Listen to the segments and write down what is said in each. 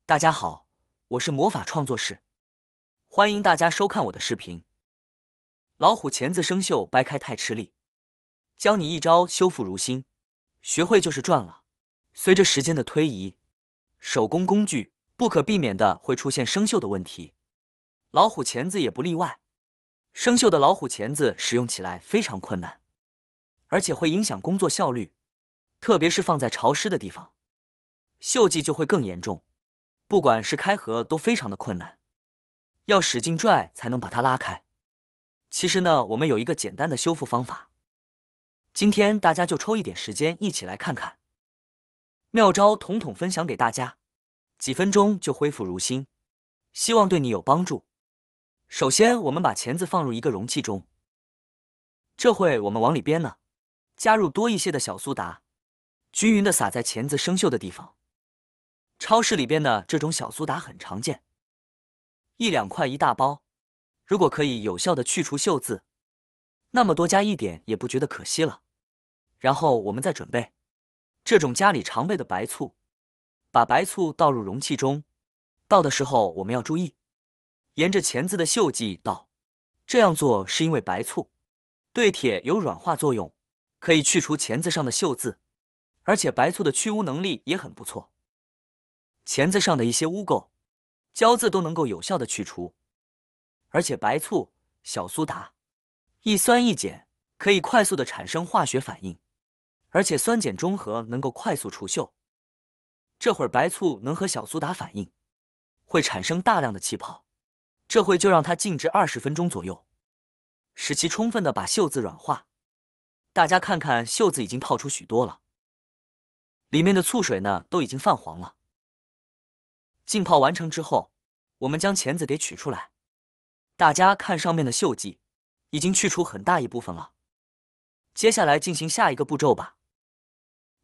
大家好，我是魔法创作室，欢迎大家收看我的视频。老虎钳子生锈掰开太吃力，教你一招修复如新，学会就是赚了。随着时间的推移，手工工具不可避免的会出现生锈的问题，老虎钳子也不例外。生锈的老虎钳子使用起来非常困难，而且会影响工作效率，特别是放在潮湿的地方，锈迹就会更严重。不管是开合都非常的困难，要使劲拽才能把它拉开。其实呢，我们有一个简单的修复方法，今天大家就抽一点时间一起来看看。妙招统统分享给大家，几分钟就恢复如新，希望对你有帮助。首先，我们把钳子放入一个容器中，这会我们往里边呢，加入多一些的小苏打，均匀的撒在钳子生锈的地方。超市里边的这种小苏打很常见，1-2块一大包。如果可以有效的去除锈渍，那么多加一点也不觉得可惜了。然后我们再准备这种家里常备的白醋，把白醋倒入容器中，倒的时候我们要注意，沿着钳子的锈迹倒。这样做是因为白醋对铁有软化作用，可以去除钳子上的锈渍，而且白醋的去污能力也很不错。钳子上的一些污垢、胶渍都能够有效的去除，而且白醋、小苏打一酸一碱，可以快速的产生化学反应，而且酸碱中和能够快速除锈。这会儿白醋能和小苏打反应，会产生大量的气泡，这会就让它静置20分钟左右，使其充分的把锈渍软化。大家看看，锈渍已经泡出许多了，里面的醋水呢都已经泛黄了。浸泡完成之后，我们将钳子给取出来。大家看上面的锈迹，已经去除很大一部分了。接下来进行下一个步骤吧。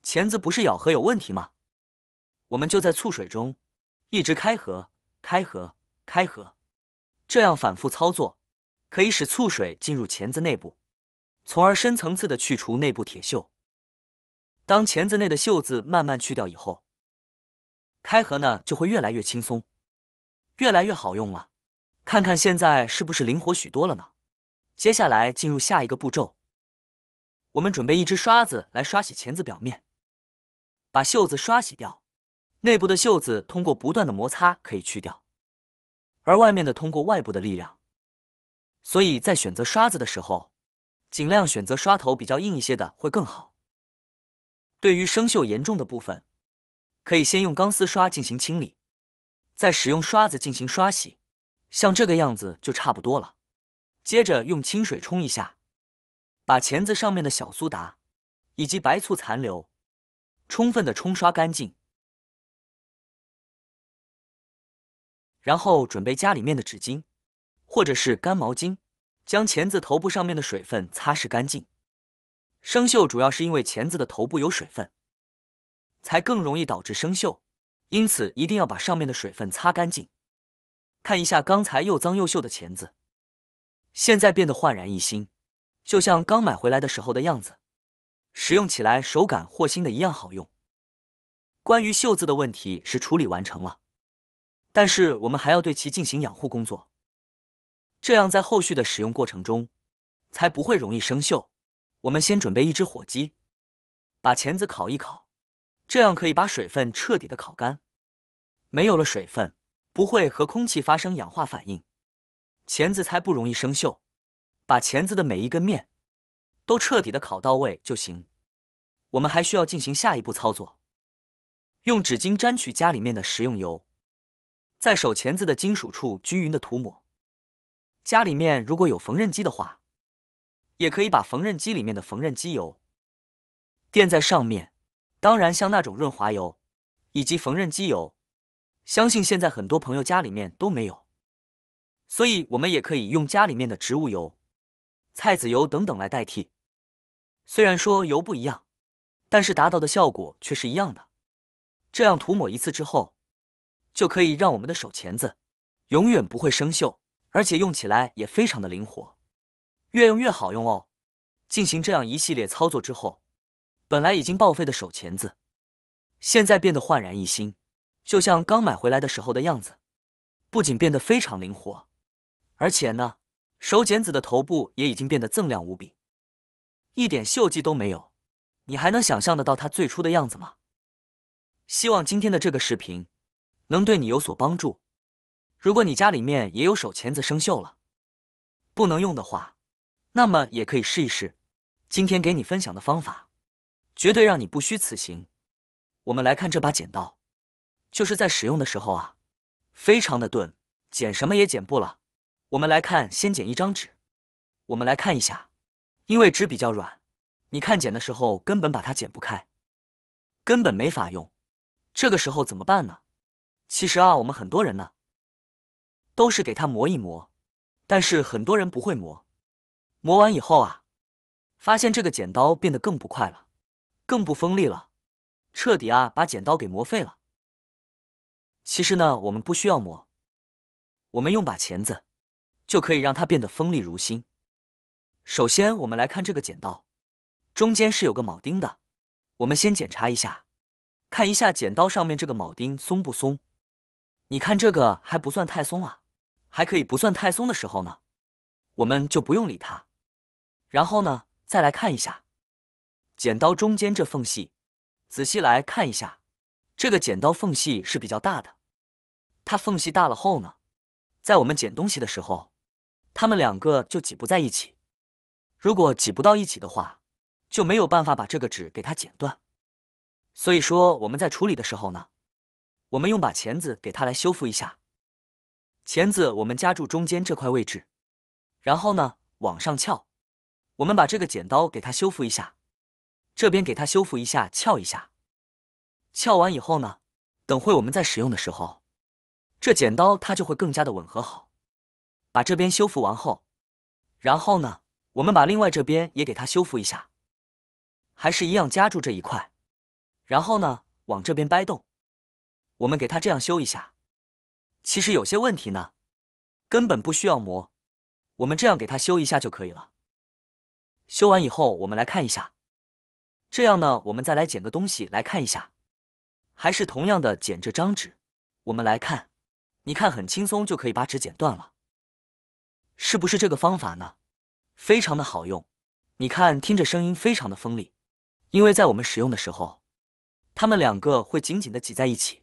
钳子不是咬合有问题吗？我们就在醋水中一直开合、开合、开合，这样反复操作，可以使醋水进入钳子内部，从而深层次的去除内部铁锈。当钳子内的锈渍慢慢去掉以后，开合呢就会越来越轻松，越来越好用了。看看现在是不是灵活许多了呢？接下来进入下一个步骤，我们准备一支刷子来刷洗钳子表面，把锈渍刷洗掉。内部的锈渍通过不断的摩擦可以去掉，而外面的通过外部的力量。所以在选择刷子的时候，尽量选择刷头比较硬一些的会更好。对于生锈严重的部分，可以先用钢丝刷进行清理，再使用刷子进行刷洗，像这个样子就差不多了。接着用清水冲一下，把钳子上面的小苏打以及白醋残留充分的冲刷干净。然后准备家里面的纸巾或者是干毛巾，将钳子头部上面的水分擦拭干净。生锈主要是因为钳子的头部有水分，才更容易导致生锈，因此一定要把上面的水分擦干净。看一下刚才又脏又锈的钳子，现在变得焕然一新，就像刚买回来的时候的样子，使用起来手感和新的一样好用。关于锈渍的问题是处理完成了，但是我们还要对其进行养护工作，这样在后续的使用过程中才不会容易生锈。我们先准备一只火鸡，把钳子烤一烤，这样可以把水分彻底的烤干。没有了水分，不会和空气发生氧化反应，钳子才不容易生锈。把钳子的每一根面都彻底的烤到位就行。我们还需要进行下一步操作，用纸巾沾取家里面的食用油，在手钳子的金属处均匀的涂抹。家里面如果有缝纫机的话，也可以把缝纫机里面的缝纫机油垫在上面。当然像那种润滑油以及缝纫机油，相信现在很多朋友家里面都没有，所以我们也可以用家里面的植物油、菜籽油等等来代替。虽然说油不一样，但是达到的效果却是一样的。这样涂抹一次之后，就可以让我们的手钳子永远不会生锈，而且用起来也非常的灵活，越用越好用哦。进行这样一系列操作之后，本来已经报废的手钳子，现在变得焕然一新，就像刚买回来的时候的样子，不仅变得非常灵活，而且呢，手剪子的头部也已经变得锃亮无比，一点锈迹都没有。你还能想象得到它最初的样子吗？希望今天的这个视频能对你有所帮助。如果你家里面也有手钳子生锈了，不能用的话，那么也可以试一试今天给你分享的方法，绝对让你不虚此行。我们来看这把剪刀，就是在使用的时候啊，非常的钝，剪什么也剪不了。我们来看，先剪一张纸，我们来看一下，因为纸比较软，你看剪的时候根本把它剪不开，根本没法用。这个时候怎么办呢？其实啊，我们很多人呢，都是给它磨一磨，但是很多人不会磨，磨完以后啊，发现这个剪刀变得更不快了，更不锋利了，彻底啊把剪刀给磨废了。其实呢，我们不需要磨，我们用把钳子就可以让它变得锋利如新。首先，我们来看这个剪刀，中间是有个铆钉的，我们先检查一下，看一下剪刀上面这个铆钉松不松。你看这个还不算太松啊，还可以不算太松的时候呢，我们就不用理它。然后呢，再来看一下剪刀中间这缝隙，仔细来看一下，这个剪刀缝隙是比较大的。它缝隙大了后呢，在我们剪东西的时候，它们两个就挤不在一起。如果挤不到一起的话，就没有办法把这个纸给它剪断。所以说我们在处理的时候呢，我们用把钳子给它来修复一下。钳子我们夹住中间这块位置，然后呢往上翘，我们把这个剪刀给它修复一下，这边给它修复一下，翘一下。翘完以后呢，等会我们在使用的时候，这剪刀它就会更加的吻合好。把这边修复完后，然后呢，我们把另外这边也给它修复一下，还是一样夹住这一块，然后呢往这边掰动，我们给它这样修一下。其实有些问题呢，根本不需要磨，我们这样给它修一下就可以了。修完以后，我们来看一下，这样呢，我们再来剪个东西来看一下，还是同样的剪这张纸，我们来看，你看很轻松就可以把纸剪断了，是不是这个方法呢？非常的好用，你看听着声音非常的锋利，因为在我们使用的时候，它们两个会紧紧的挤在一起，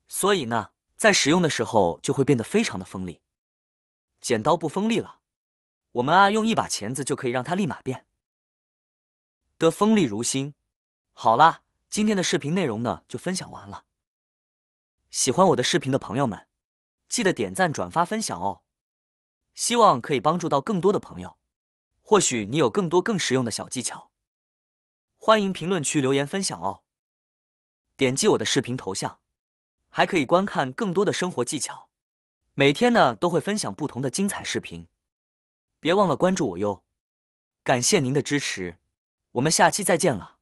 所以呢，在使用的时候就会变得非常的锋利。剪刀不锋利了，我们啊用一把钳子就可以让它立马变得锋利如新。好啦，今天的视频内容呢就分享完了。喜欢我的视频的朋友们，记得点赞、转发、分享哦。希望可以帮助到更多的朋友，或许你有更多更实用的小技巧，欢迎评论区留言分享哦。点击我的视频头像，还可以观看更多的生活技巧。每天呢都会分享不同的精彩视频，别忘了关注我哟。感谢您的支持，我们下期再见了。